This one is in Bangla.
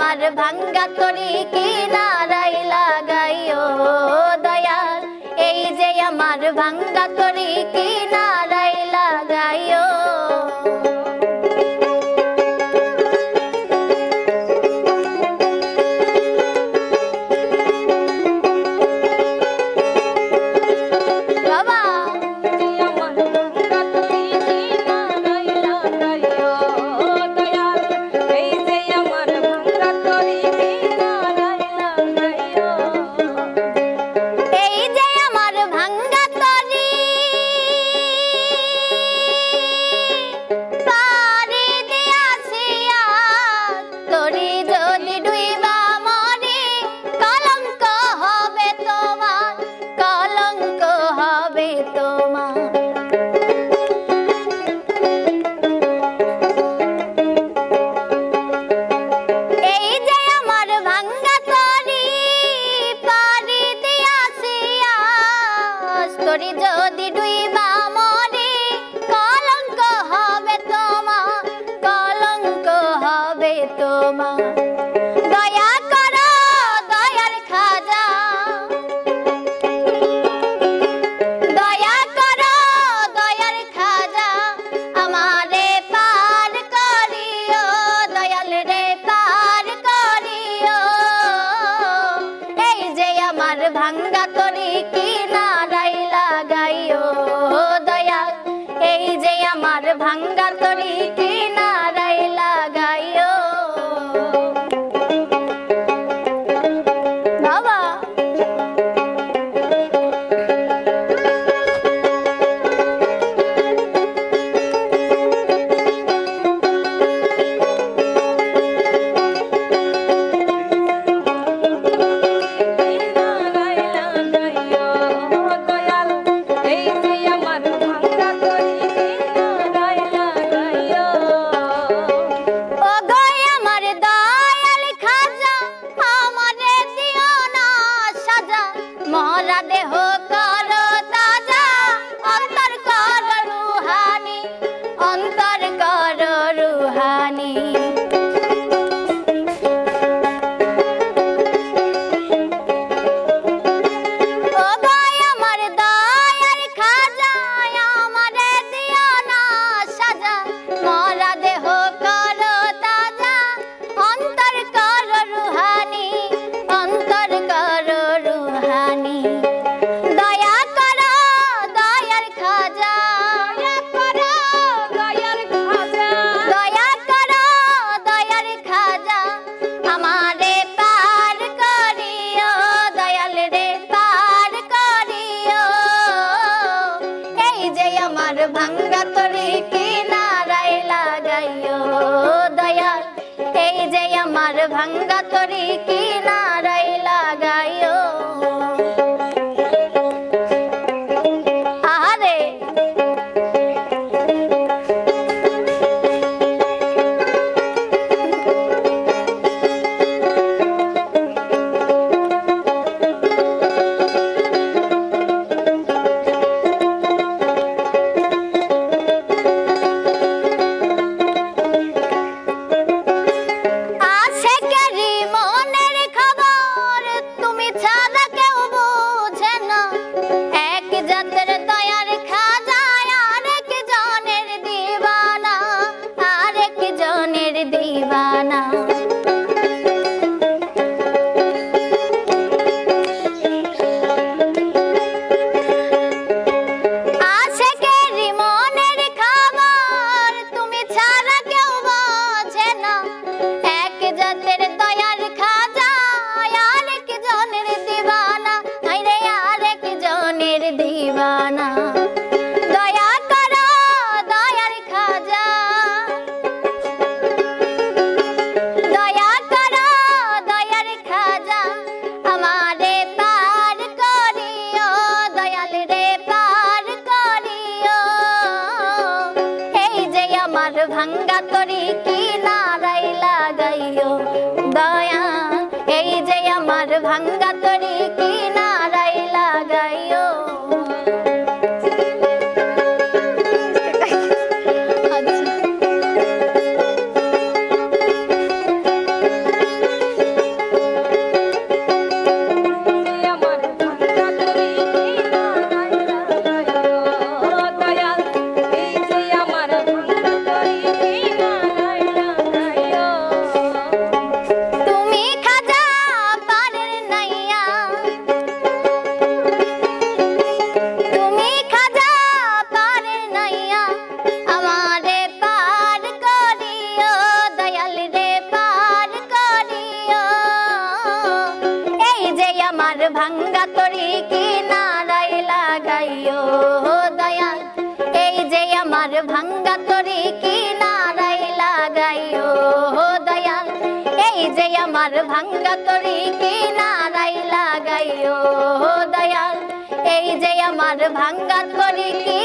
আমার ভাঙ্গা তরি কিনারাই লাগাইও দয়াল এই যে আমার ভাঙ্গা তরি কিনারাই লাগাইও ভাঙ্গা তরি কিনারাই লাগাইও দয়াল এই যে আমার ভাঙ্গা তরি কিনারাই লাগাইও বাবা ভাঙ্গা তরি কিনারাই লাগাইও দয়াল এই যে আমার ভাঙ্গা তরি কিনারাই লাগাইও আরে ভাঙ্গা তরি কিনারাই লাগাইও দয়া এই যে আমার ভাঙ্গা তরি কিনারাই লাগাইও ভাঙ্গা তরি কি নারাই লাগাইও দয়াল এই যে আমার ভাঙ্গা তরি কি নারাই লাগাইও দয়াল এই যে আমার ভাঙ্গা তরি কি নারাই লাগাইও দয়াল এই যে আমার ভাঙ্গা তরি কি